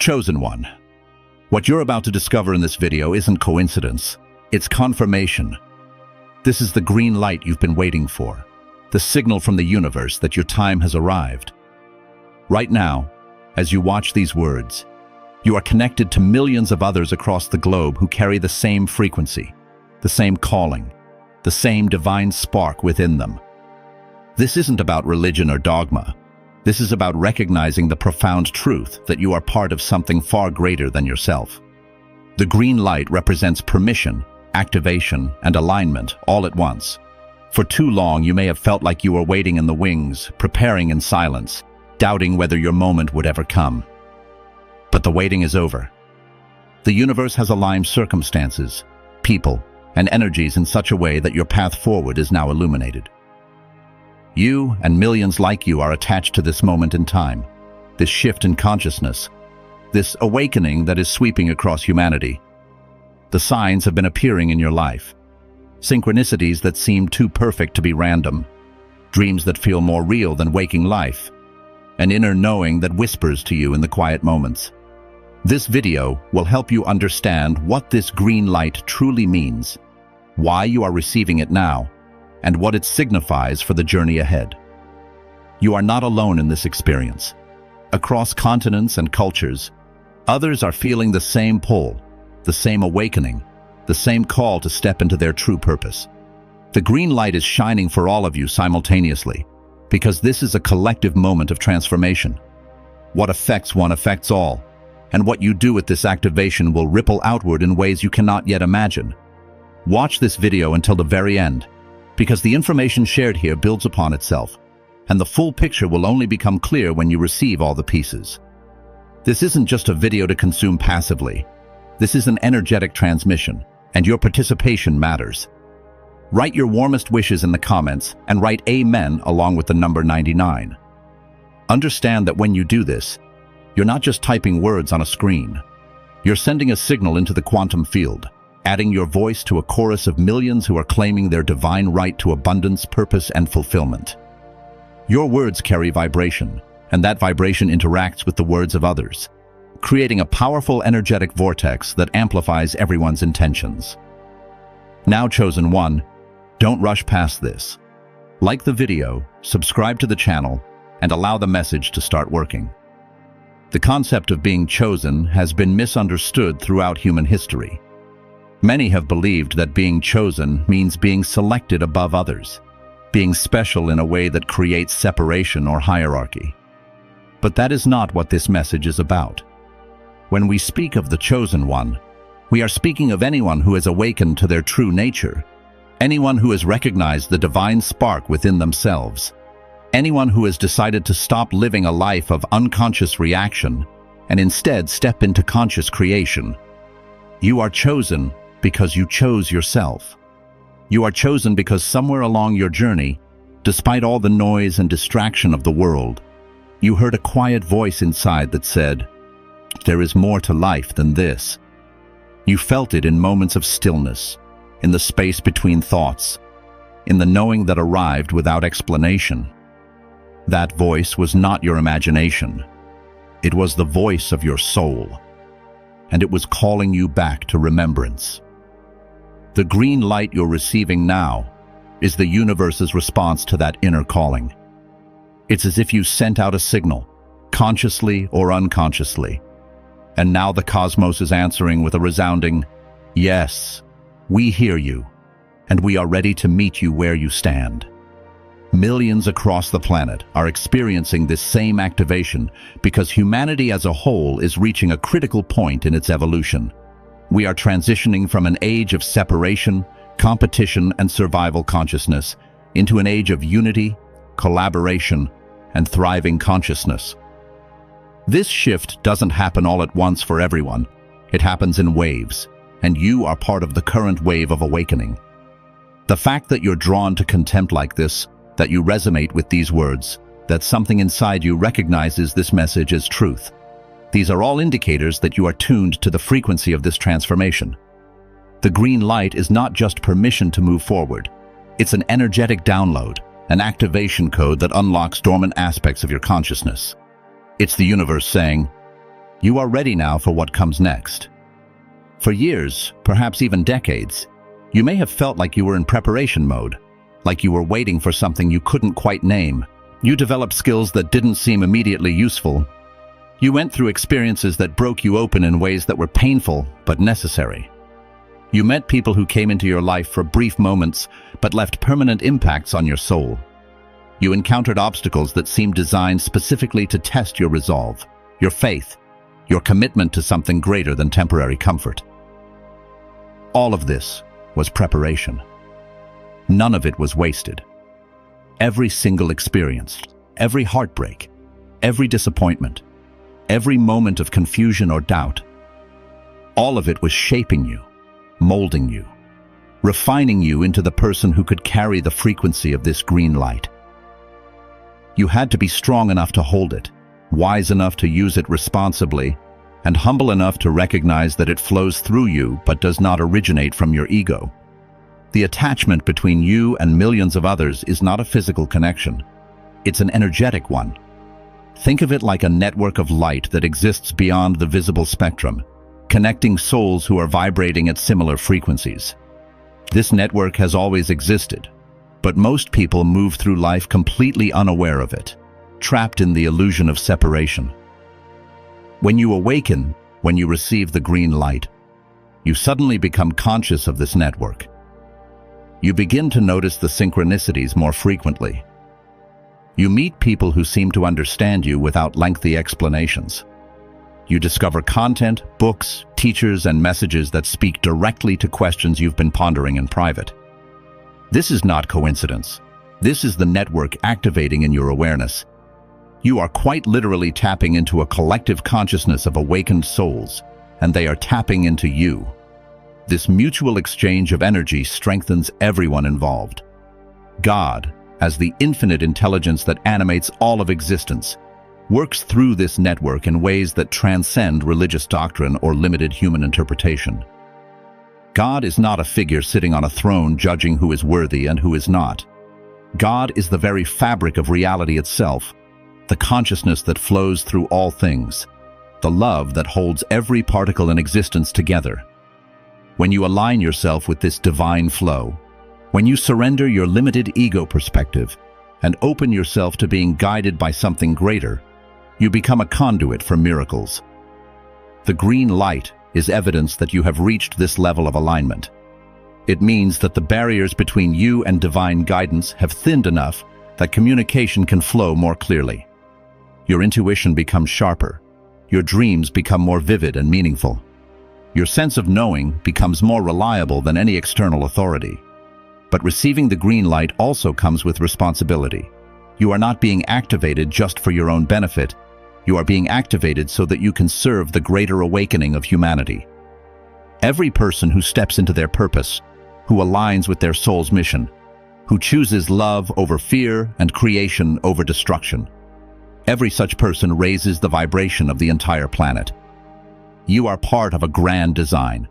Chosen One. What you're about to discover in this video isn't coincidence, it's confirmation. This is the green light you've been waiting for, the signal from the universe that your time has arrived. Right now, as you watch these words, you are connected to millions of others across the globe who carry the same frequency, the same calling, the same divine spark within them. This isn't about religion or dogma. This is about recognizing the profound truth that you are part of something far greater than yourself. The green light represents permission, activation, and alignment all at once. For too long, you may have felt like you were waiting in the wings, preparing in silence, doubting whether your moment would ever come. But the waiting is over. The universe has aligned circumstances, people, and energies in such a way that your path forward is now illuminated. You and millions like you are attached to this moment in time, this shift in consciousness, this awakening that is sweeping across humanity. The signs have been appearing in your life. Synchronicities that seem too perfect to be random, dreams that feel more real than waking life, an inner knowing that whispers to you in the quiet moments. This video will help you understand what this green light truly means, why you are receiving it now, and what it signifies for the journey ahead. You are not alone in this experience. Across continents and cultures, others are feeling the same pull, the same awakening, the same call to step into their true purpose. The green light is shining for all of you simultaneously, because this is a collective moment of transformation. What affects one affects all, and what you do with this activation will ripple outward in ways you cannot yet imagine. Watch this video until the very end, because the information shared here builds upon itself, and the full picture will only become clear when you receive all the pieces. This isn't just a video to consume passively. This is an energetic transmission, and your participation matters. Write your warmest wishes in the comments and write Amen along with the number 99. Understand that when you do this, you're not just typing words on a screen. You're sending a signal into the quantum field, adding your voice to a chorus of millions who are claiming their divine right to abundance, purpose, and fulfillment. Your words carry vibration, and that vibration interacts with the words of others, creating a powerful energetic vortex that amplifies everyone's intentions. Now, Chosen One, don't rush past this. Like the video, subscribe to the channel, and allow the message to start working. The concept of being chosen has been misunderstood throughout human history. Many have believed that being chosen means being selected above others, being special in a way that creates separation or hierarchy. But that is not what this message is about. When we speak of the Chosen One, we are speaking of anyone who has awakened to their true nature, anyone who has recognized the divine spark within themselves, anyone who has decided to stop living a life of unconscious reaction and instead step into conscious creation. You are chosen because you chose yourself. You are chosen because somewhere along your journey, despite all the noise and distraction of the world, you heard a quiet voice inside that said, "There is more to life than this." You felt it in moments of stillness, in the space between thoughts, in the knowing that arrived without explanation. That voice was not your imagination. It was the voice of your soul, and it was calling you back to remembrance. The green light you're receiving now is the universe's response to that inner calling. It's as if you sent out a signal, consciously or unconsciously, and now the cosmos is answering with a resounding, "Yes, we hear you, and we are ready to meet you where you stand." Millions across the planet are experiencing this same activation because humanity as a whole is reaching a critical point in its evolution. We are transitioning from an age of separation, competition, and survival consciousness into an age of unity, collaboration, and thriving consciousness. This shift doesn't happen all at once for everyone. It happens in waves, and you are part of the current wave of awakening. The fact that you're drawn to content like this, that you resonate with these words, that something inside you recognizes this message as truth. These are all indicators that you are tuned to the frequency of this transformation. The green light is not just permission to move forward. It's an energetic download, an activation code that unlocks dormant aspects of your consciousness. It's the universe saying, You are ready now for what comes next. For years, perhaps even decades, you may have felt like you were in preparation mode, like you were waiting for something you couldn't quite name. You developed skills that didn't seem immediately useful. You went through experiences that broke you open in ways that were painful but necessary. You met people who came into your life for brief moments but left permanent impacts on your soul. You encountered obstacles that seemed designed specifically to test your resolve, your faith, your commitment to something greater than temporary comfort. All of this was preparation. None of it was wasted. Every single experience, every heartbreak, every disappointment, every moment of confusion or doubt, all of it was shaping you, molding you, refining you into the person who could carry the frequency of this green light. You had to be strong enough to hold it, wise enough to use it responsibly, and humble enough to recognize that it flows through you but does not originate from your ego. The attachment between you and millions of others is not a physical connection. It's an energetic one. Think of it like a network of light that exists beyond the visible spectrum, connecting souls who are vibrating at similar frequencies. This network has always existed, but most people move through life completely unaware of it, trapped in the illusion of separation. When you awaken, when you receive the green light, you suddenly become conscious of this network. You begin to notice the synchronicities more frequently. You meet people who seem to understand you without lengthy explanations. You discover content, books, teachers, and messages that speak directly to questions you've been pondering in private. This is not coincidence. This is the network activating in your awareness. You are quite literally tapping into a collective consciousness of awakened souls, and they are tapping into you. This mutual exchange of energy strengthens everyone involved. God, as the infinite intelligence that animates all of existence, works through this network in ways that transcend religious doctrine or limited human interpretation. God is not a figure sitting on a throne judging who is worthy and who is not. God is the very fabric of reality itself, the consciousness that flows through all things, the love that holds every particle in existence together. When you align yourself with this divine flow, when you surrender your limited ego perspective and open yourself to being guided by something greater, you become a conduit for miracles. The green light is evidence that you have reached this level of alignment. It means that the barriers between you and divine guidance have thinned enough that communication can flow more clearly. Your intuition becomes sharper. Your dreams become more vivid and meaningful. Your sense of knowing becomes more reliable than any external authority. But receiving the green light also comes with responsibility. You are not being activated just for your own benefit. You are being activated so that you can serve the greater awakening of humanity. Every person who steps into their purpose, who aligns with their soul's mission, who chooses love over fear and creation over destruction, every such person raises the vibration of the entire planet. You are part of a grand design,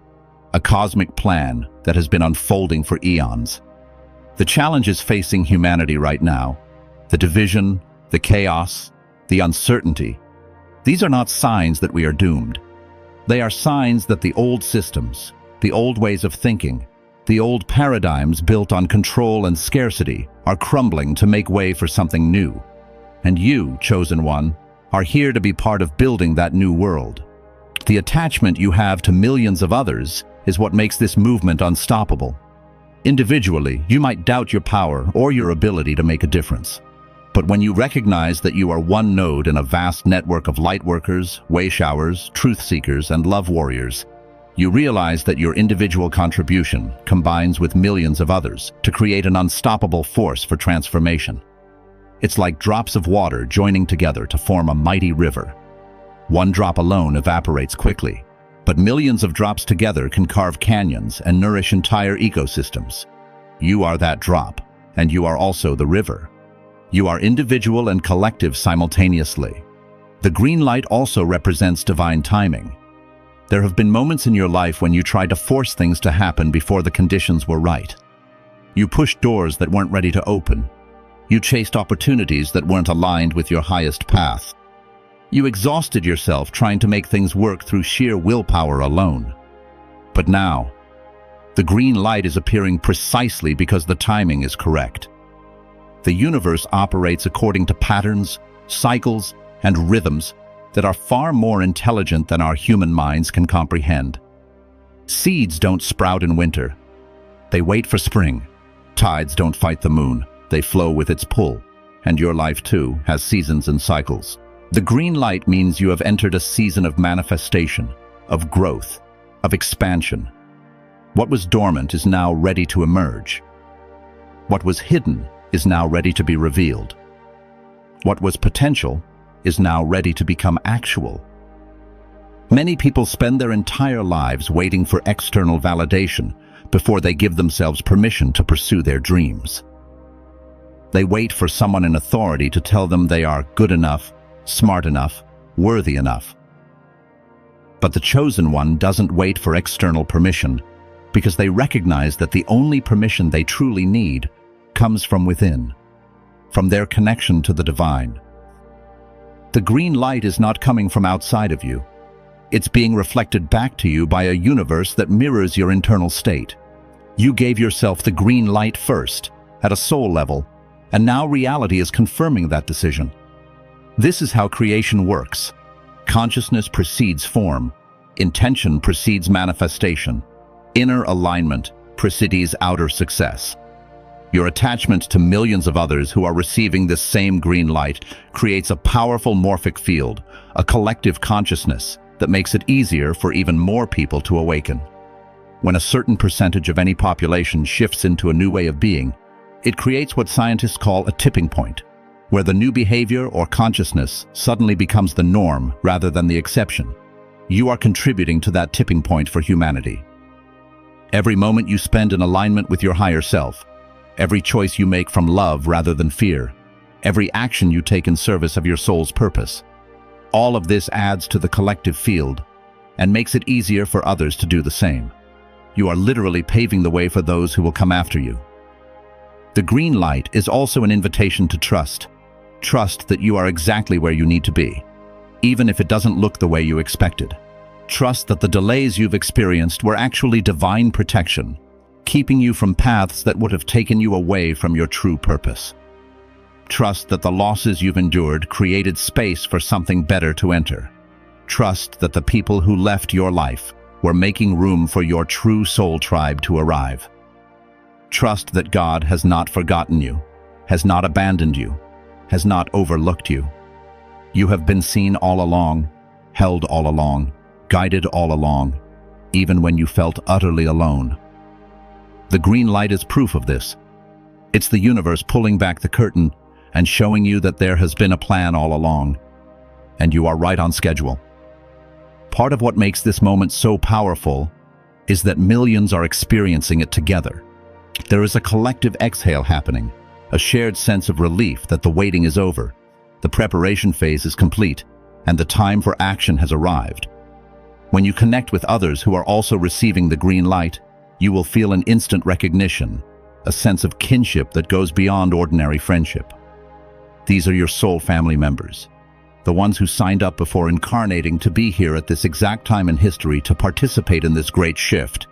a cosmic plan that has been unfolding for eons. The challenges facing humanity right now, the division, the chaos, the uncertainty, these are not signs that we are doomed. They are signs that the old systems, the old ways of thinking, the old paradigms built on control and scarcity are crumbling to make way for something new. And you, Chosen One, are here to be part of building that new world. The attachment you have to millions of others is what makes this movement unstoppable. Individually, you might doubt your power or your ability to make a difference. But when you recognize that you are one node in a vast network of lightworkers, way-showers, truth-seekers, and love warriors, you realize that your individual contribution combines with millions of others to create an unstoppable force for transformation. It's like drops of water joining together to form a mighty river. One drop alone evaporates quickly, but millions of drops together can carve canyons and nourish entire ecosystems. You are that drop, and you are also the river. You are individual and collective simultaneously. The green light also represents divine timing. There have been moments in your life when you tried to force things to happen before the conditions were right. You pushed doors that weren't ready to open. You chased opportunities that weren't aligned with your highest path. You exhausted yourself trying to make things work through sheer willpower alone. But now, the green light is appearing precisely because the timing is correct. The universe operates according to patterns, cycles, and rhythms that are far more intelligent than our human minds can comprehend. Seeds don't sprout in winter. They wait for spring. Tides don't fight the moon. They flow with its pull. And your life, too, has seasons and cycles. The green light means you have entered a season of manifestation, of growth, of expansion. What was dormant is now ready to emerge. What was hidden is now ready to be revealed. What was potential is now ready to become actual. Many people spend their entire lives waiting for external validation before they give themselves permission to pursue their dreams. They wait for someone in authority to tell them they are good enough, smart enough, worthy enough. But the chosen one doesn't wait for external permission because they recognize that the only permission they truly need comes from within, from their connection to the divine. The green light is not coming from outside of you. It's being reflected back to you by a universe that mirrors your internal state. You gave yourself the green light first, at a soul level, and now reality is confirming that decision. This is how creation works. Consciousness precedes form. Intention precedes manifestation. Inner alignment precedes outer success. Your attachment to millions of others who are receiving this same green light creates a powerful morphic field, a collective consciousness that makes it easier for even more people to awaken. When a certain percentage of any population shifts into a new way of being, it creates what scientists call a tipping point, where the new behavior or consciousness suddenly becomes the norm rather than the exception. You are contributing to that tipping point for humanity. Every moment you spend in alignment with your higher self, every choice you make from love rather than fear, every action you take in service of your soul's purpose, all of this adds to the collective field and makes it easier for others to do the same. You are literally paving the way for those who will come after you. The green light is also an invitation to trust. Trust that you are exactly where you need to be, even if it doesn't look the way you expected. Trust that the delays you've experienced were actually divine protection, keeping you from paths that would have taken you away from your true purpose. Trust that the losses you've endured created space for something better to enter. Trust that the people who left your life were making room for your true soul tribe to arrive. Trust that God has not forgotten you, has not abandoned you, has not overlooked you. You have been seen all along, held all along, guided all along, even when you felt utterly alone. The green light is proof of this. It's the universe pulling back the curtain and showing you that there has been a plan all along, and you are right on schedule. Part of what makes this moment so powerful is that millions are experiencing it together. There is a collective exhale happening, a shared sense of relief that the waiting is over, the preparation phase is complete, and the time for action has arrived. When you connect with others who are also receiving the green light, you will feel an instant recognition, a sense of kinship that goes beyond ordinary friendship. These are your soul family members, the ones who signed up before incarnating to be here at this exact time in history to participate in this great shift.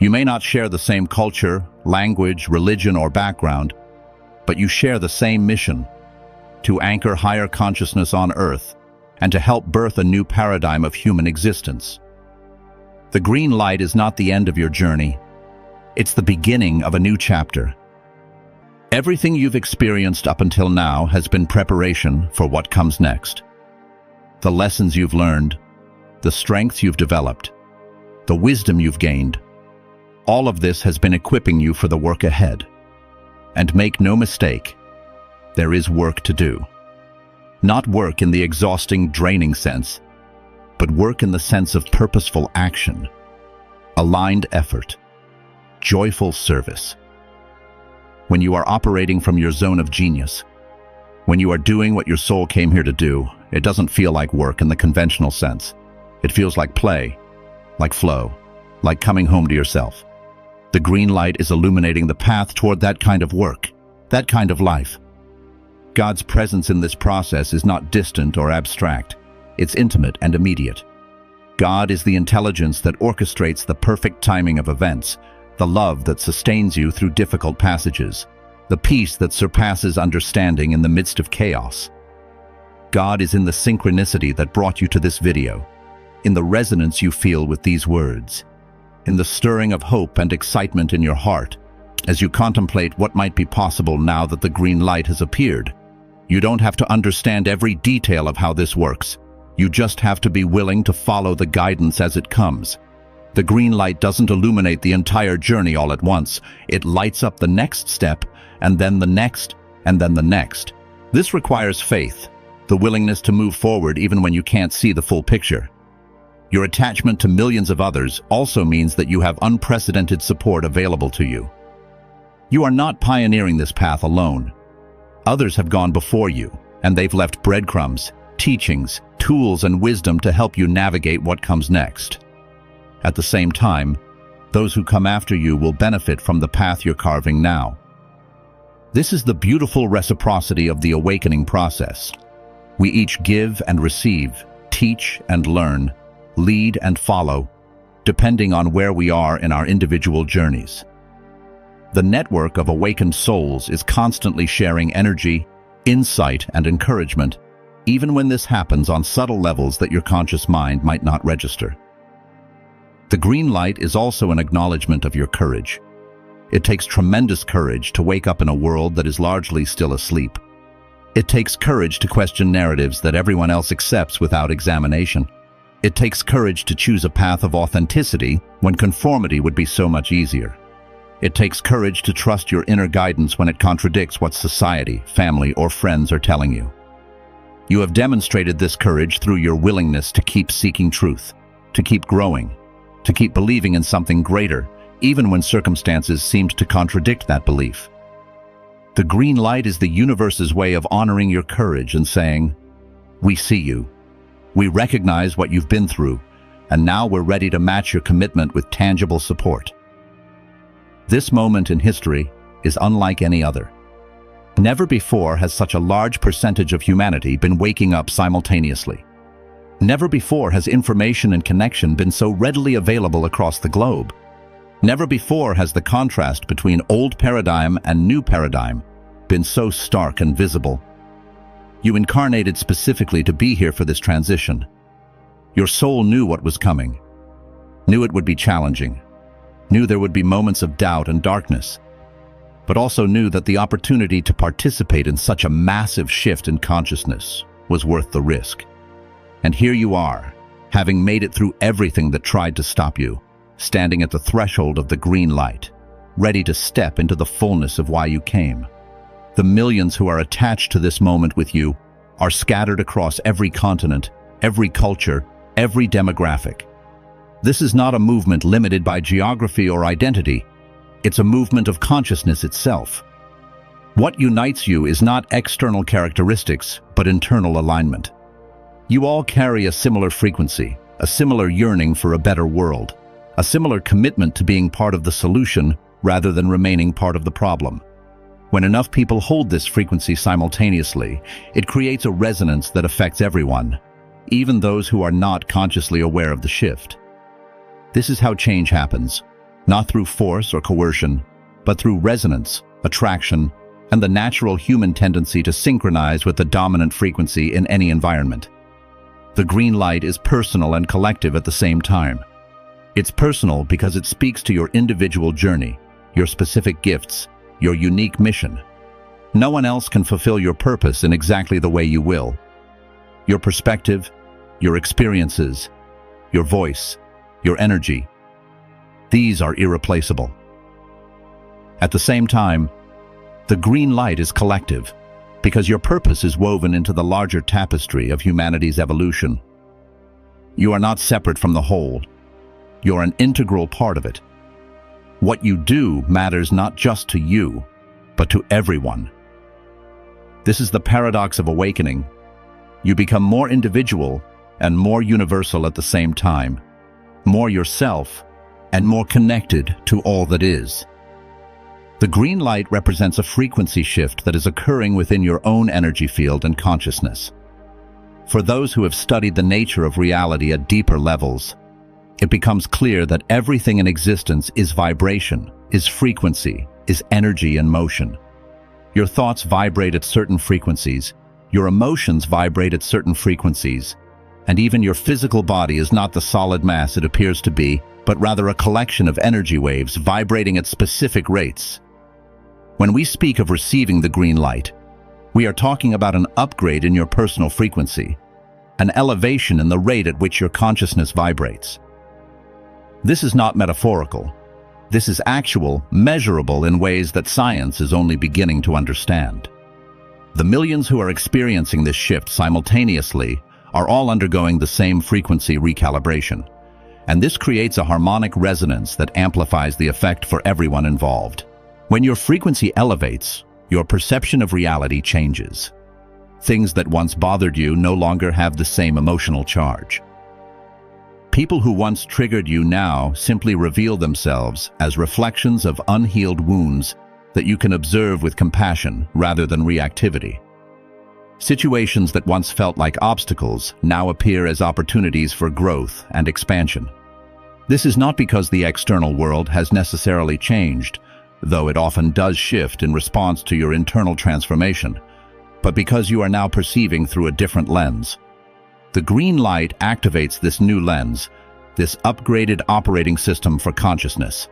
You may not share the same culture, language, religion, or background, but you share the same mission: to anchor higher consciousness on Earth and to help birth a new paradigm of human existence. The green light is not the end of your journey. It's the beginning of a new chapter. Everything you've experienced up until now has been preparation for what comes next. The lessons you've learned, the strengths you've developed, the wisdom you've gained, all of this has been equipping you for the work ahead. And make no mistake, there is work to do. Not work in the exhausting, draining sense, but work in the sense of purposeful action, aligned effort, joyful service. When you are operating from your zone of genius, when you are doing what your soul came here to do, it doesn't feel like work in the conventional sense. It feels like play, like flow, like coming home to yourself. The green light is illuminating the path toward that kind of work, that kind of life. God's presence in this process is not distant or abstract. It's intimate and immediate. God is the intelligence that orchestrates the perfect timing of events, the love that sustains you through difficult passages, the peace that surpasses understanding in the midst of chaos. God is in the synchronicity that brought you to this video, in the resonance you feel with these words, in the stirring of hope and excitement in your heart as you contemplate what might be possible now that the green light has appeared. You don't have to understand every detail of how this works. You just have to be willing to follow the guidance as it comes. The green light doesn't illuminate the entire journey all at once. It lights up the next step, and then the next, and then the next. This requires faith, the willingness to move forward even when you can't see the full picture. Your attachment to millions of others also means that you have unprecedented support available to you. You are not pioneering this path alone. Others have gone before you, and they've left breadcrumbs, teachings, tools, and wisdom to help you navigate what comes next. At the same time, those who come after you will benefit from the path you're carving now. This is the beautiful reciprocity of the awakening process. We each give and receive, teach and learn, lead and follow, depending on where we are in our individual journeys. The network of awakened souls is constantly sharing energy, insight, and encouragement, even when this happens on subtle levels that your conscious mind might not register. The green light is also an acknowledgement of your courage. It takes tremendous courage to wake up in a world that is largely still asleep. It takes courage to question narratives that everyone else accepts without examination. It takes courage to choose a path of authenticity when conformity would be so much easier. It takes courage to trust your inner guidance when it contradicts what society, family, or friends are telling you. You have demonstrated this courage through your willingness to keep seeking truth, to keep growing, to keep believing in something greater, even when circumstances seemed to contradict that belief. The green light is the universe's way of honoring your courage and saying, "We see you. We recognize what you've been through, and now we're ready to match your commitment with tangible support." This moment in history is unlike any other. Never before has such a large percentage of humanity been waking up simultaneously. Never before has information and connection been so readily available across the globe. Never before has the contrast between old paradigm and new paradigm been so stark and visible. You incarnated specifically to be here for this transition. Your soul knew what was coming, knew it would be challenging, knew there would be moments of doubt and darkness, but also knew that the opportunity to participate in such a massive shift in consciousness was worth the risk. And here you are, having made it through everything that tried to stop you, standing at the threshold of the green light, ready to step into the fullness of why you came. The millions who are attached to this moment with you are scattered across every continent, every culture, every demographic. This is not a movement limited by geography or identity. It's a movement of consciousness itself. What unites you is not external characteristics, but internal alignment. You all carry a similar frequency, a similar yearning for a better world, a similar commitment to being part of the solution rather than remaining part of the problem. When enough people hold this frequency simultaneously, it creates a resonance that affects everyone, even those who are not consciously aware of the shift. This is how change happens, not through force or coercion, but through resonance, attraction, and the natural human tendency to synchronize with the dominant frequency in any environment. The green light is personal and collective at the same time. It's personal because it speaks to your individual journey, your specific gifts, your unique mission. No one else can fulfill your purpose in exactly the way you will. Your perspective, your experiences, your voice, your energy, these are irreplaceable. At the same time, the green light is collective because your purpose is woven into the larger tapestry of humanity's evolution. You are not separate from the whole. You're an integral part of it. What you do matters not just to you, but to everyone. This is the paradox of awakening. You become more individual and more universal at the same time, more yourself and more connected to all that is. The green light represents a frequency shift that is occurring within your own energy field and consciousness. For those who have studied the nature of reality at deeper levels, it becomes clear that everything in existence is vibration, is frequency, is energy and motion. Your thoughts vibrate at certain frequencies, your emotions vibrate at certain frequencies, and even your physical body is not the solid mass it appears to be, but rather a collection of energy waves vibrating at specific rates. When we speak of receiving the green light, we are talking about an upgrade in your personal frequency, an elevation in the rate at which your consciousness vibrates. This is not metaphorical. This is actual, measurable in ways that science is only beginning to understand. The millions who are experiencing this shift simultaneously are all undergoing the same frequency recalibration, and this creates a harmonic resonance that amplifies the effect for everyone involved. When your frequency elevates, your perception of reality changes. Things that once bothered you no longer have the same emotional charge. People who once triggered you now simply reveal themselves as reflections of unhealed wounds that you can observe with compassion rather than reactivity. Situations that once felt like obstacles now appear as opportunities for growth and expansion. This is not because the external world has necessarily changed, though it often does shift in response to your internal transformation, but because you are now perceiving through a different lens. The green light activates this new lens, this upgraded operating system for consciousness.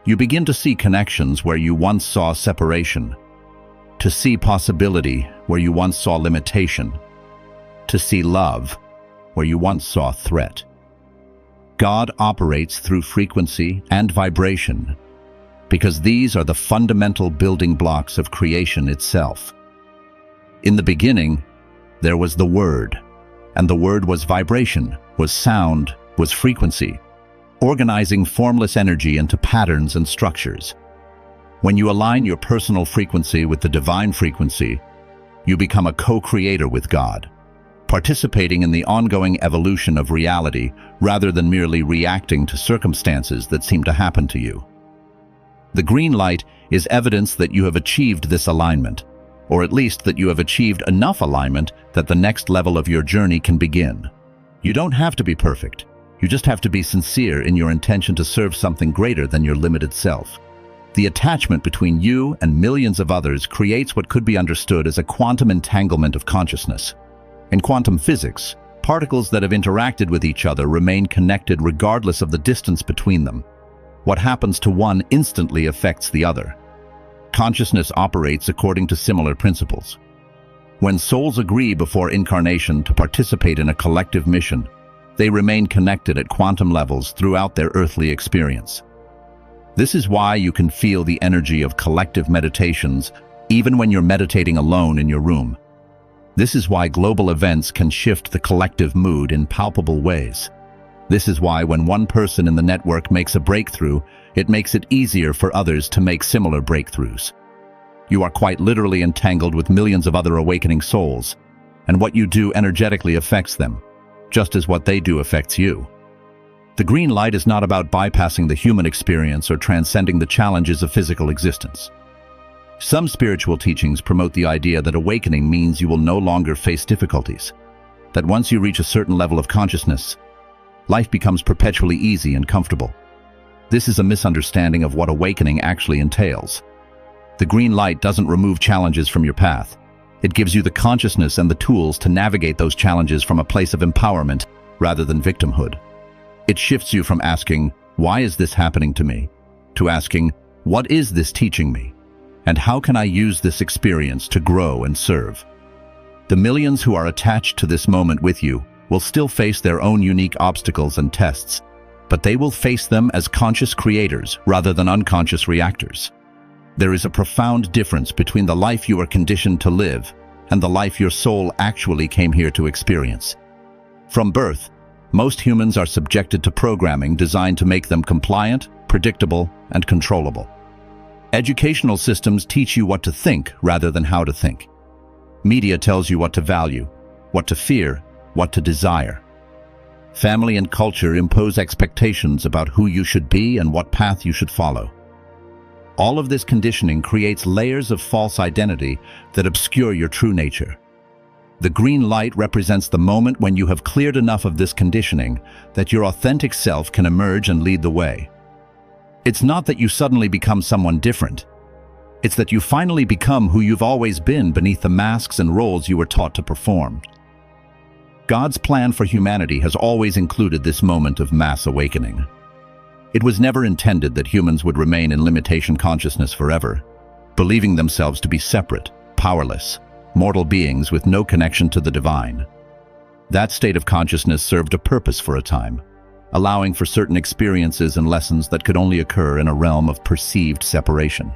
You begin to see connections where you once saw separation, to see possibility where you once saw limitation, to see love where you once saw threat. God operates through frequency and vibration because these are the fundamental building blocks of creation itself. In the beginning, there was the Word, and the Word was vibration, was sound, was frequency, organizing formless energy into patterns and structures. When you align your personal frequency with the divine frequency, you become a co-creator with God, participating in the ongoing evolution of reality rather than merely reacting to circumstances that seem to happen to you. The green light is evidence that you have achieved this alignment, or at least that you have achieved enough alignment that the next level of your journey can begin. You don't have to be perfect. You just have to be sincere in your intention to serve something greater than your limited self. The attachment between you and millions of others creates what could be understood as a quantum entanglement of consciousness. In quantum physics, particles that have interacted with each other remain connected regardless of the distance between them. What happens to one instantly affects the other. Consciousness operates according to similar principles. When souls agree before incarnation to participate in a collective mission, they remain connected at quantum levels throughout their earthly experience. This is why you can feel the energy of collective meditations even when you're meditating alone in your room. This is why global events can shift the collective mood in palpable ways. This is why when one person in the network makes a breakthrough, it makes it easier for others to make similar breakthroughs. You are quite literally entangled with millions of other awakening souls, and what you do energetically affects them, just as what they do affects you. The green light is not about bypassing the human experience or transcending the challenges of physical existence. Some spiritual teachings promote the idea that awakening means you will no longer face difficulties, that once you reach a certain level of consciousness, life becomes perpetually easy and comfortable. This is a misunderstanding of what awakening actually entails. The green light doesn't remove challenges from your path. It gives you the consciousness and the tools to navigate those challenges from a place of empowerment rather than victimhood. It shifts you from asking, "Why is this happening to me?" to asking, "What is this teaching me? And how can I use this experience to grow and serve?" The millions who are attached to this moment with you will still face their own unique obstacles and tests, but they will face them as conscious creators rather than unconscious reactors. There is a profound difference between the life you are conditioned to live and the life your soul actually came here to experience. From birth, most humans are subjected to programming designed to make them compliant, predictable, and controllable. Educational systems teach you what to think rather than how to think. Media tells you what to value, what to fear, what to desire. Family and culture impose expectations about who you should be and what path you should follow. All of this conditioning creates layers of false identity that obscure your true nature. The green light represents the moment when you have cleared enough of this conditioning that your authentic self can emerge and lead the way. It's not that you suddenly become someone different. It's that you finally become who you've always been beneath the masks and roles you were taught to perform. God's plan for humanity has always included this moment of mass awakening. It was never intended that humans would remain in limitation consciousness forever, believing themselves to be separate, powerless, mortal beings with no connection to the divine. That state of consciousness served a purpose for a time, allowing for certain experiences and lessons that could only occur in a realm of perceived separation.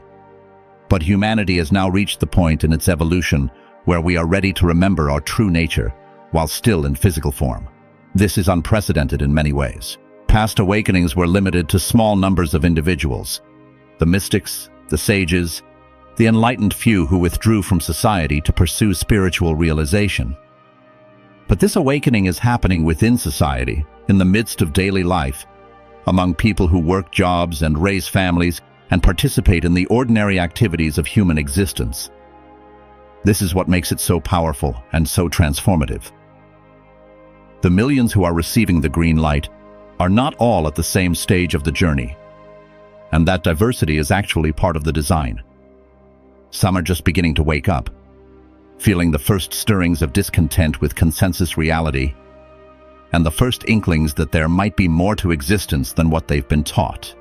But humanity has now reached the point in its evolution where we are ready to remember our true nature while still in physical form. This is unprecedented in many ways. Past awakenings were limited to small numbers of individuals: the mystics, the sages, the enlightened few who withdrew from society to pursue spiritual realization. But this awakening is happening within society, in the midst of daily life, among people who work jobs and raise families and participate in the ordinary activities of human existence. This is what makes it so powerful and so transformative. The millions who are receiving the green light are not all at the same stage of the journey, and that diversity is actually part of the design. Some are just beginning to wake up, feeling the first stirrings of discontent with consensus reality, and the first inklings that there might be more to existence than what they've been taught.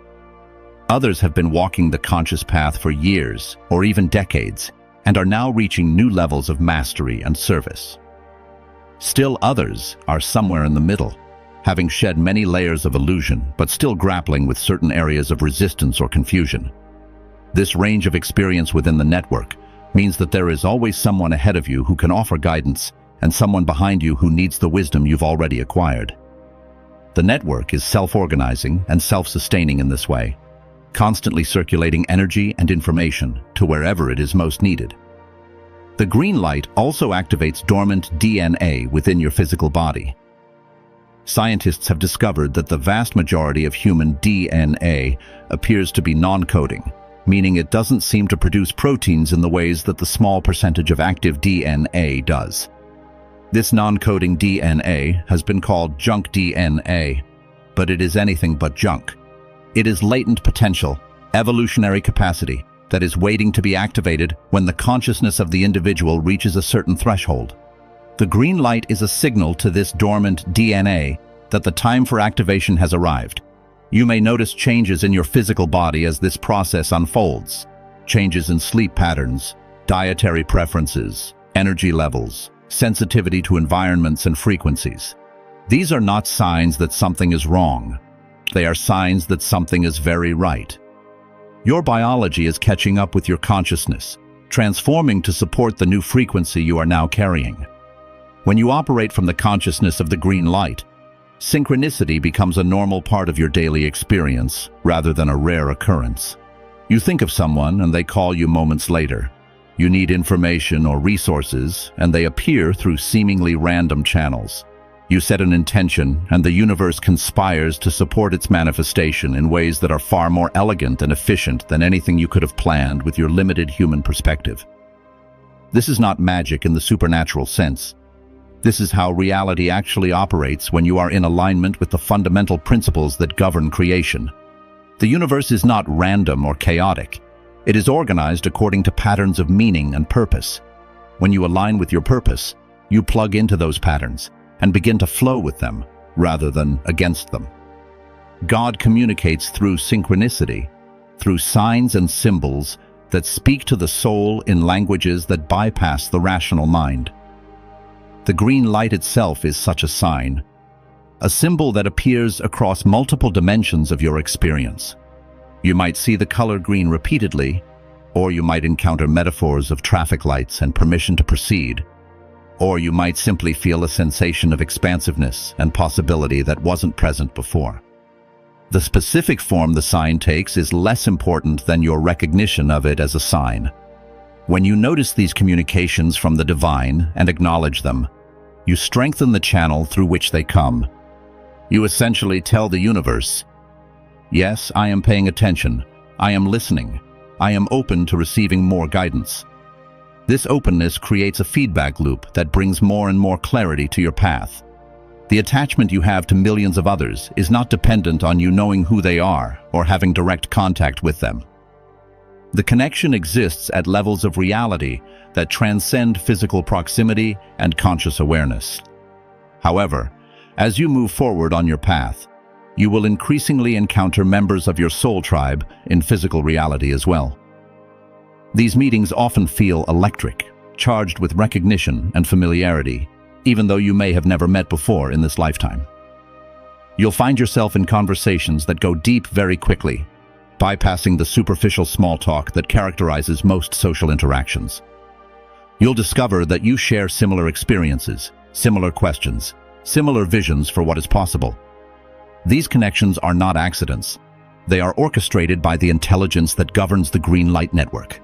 Others have been walking the conscious path for years or even decades and are now reaching new levels of mastery and service. Still others are somewhere in the middle, having shed many layers of illusion but still grappling with certain areas of resistance or confusion. This range of experience within the network means that there is always someone ahead of you who can offer guidance and someone behind you who needs the wisdom you've already acquired. The network is self-organizing and self-sustaining in this way, constantly circulating energy and information to wherever it is most needed. The green light also activates dormant DNA within your physical body. Scientists have discovered that the vast majority of human DNA appears to be non-coding, meaning it doesn't seem to produce proteins in the ways that the small percentage of active DNA does. This non-coding DNA has been called junk DNA, but it is anything but junk. It is latent potential, evolutionary capacity, that is waiting to be activated when the consciousness of the individual reaches a certain threshold. The green light is a signal to this dormant DNA that the time for activation has arrived. You may notice changes in your physical body as this process unfolds. Changes in sleep patterns, dietary preferences, energy levels, sensitivity to environments and frequencies. These are not signs that something is wrong. They are signs that something is very right. Your biology is catching up with your consciousness, transforming to support the new frequency you are now carrying. When you operate from the consciousness of the green light, synchronicity becomes a normal part of your daily experience rather than a rare occurrence. You think of someone and they call you moments later. You need information or resources and they appear through seemingly random channels. You set an intention and the universe conspires to support its manifestation in ways that are far more elegant and efficient than anything you could have planned with your limited human perspective. This is not magic in the supernatural sense. This is how reality actually operates when you are in alignment with the fundamental principles that govern creation. The universe is not random or chaotic. It is organized according to patterns of meaning and purpose. When you align with your purpose, you plug into those patterns and begin to flow with them rather than against them. God communicates through synchronicity, through signs and symbols that speak to the soul in languages that bypass the rational mind. The green light itself is such a sign, a symbol that appears across multiple dimensions of your experience. You might see the color green repeatedly, or you might encounter metaphors of traffic lights and permission to proceed, or you might simply feel a sensation of expansiveness and possibility that wasn't present before. The specific form the sign takes is less important than your recognition of it as a sign. When you notice these communications from the divine and acknowledge them, you strengthen the channel through which they come. You essentially tell the universe, "Yes, I am paying attention. I am listening. I am open to receiving more guidance. This openness creates a feedback loop that brings more and more clarity to your path. The attachment you have to millions of others is not dependent on you knowing who they are or having direct contact with them. The connection exists at levels of reality that transcend physical proximity and conscious awareness. However, as you move forward on your path, you will increasingly encounter members of your soul tribe in physical reality as well. These meetings often feel electric, charged with recognition and familiarity, even though you may have never met before in this lifetime. You'll find yourself in conversations that go deep very quickly, bypassing the superficial small talk that characterizes most social interactions. You'll discover that you share similar experiences, similar questions, similar visions for what is possible. These connections are not accidents. They are orchestrated by the intelligence that governs the green light network.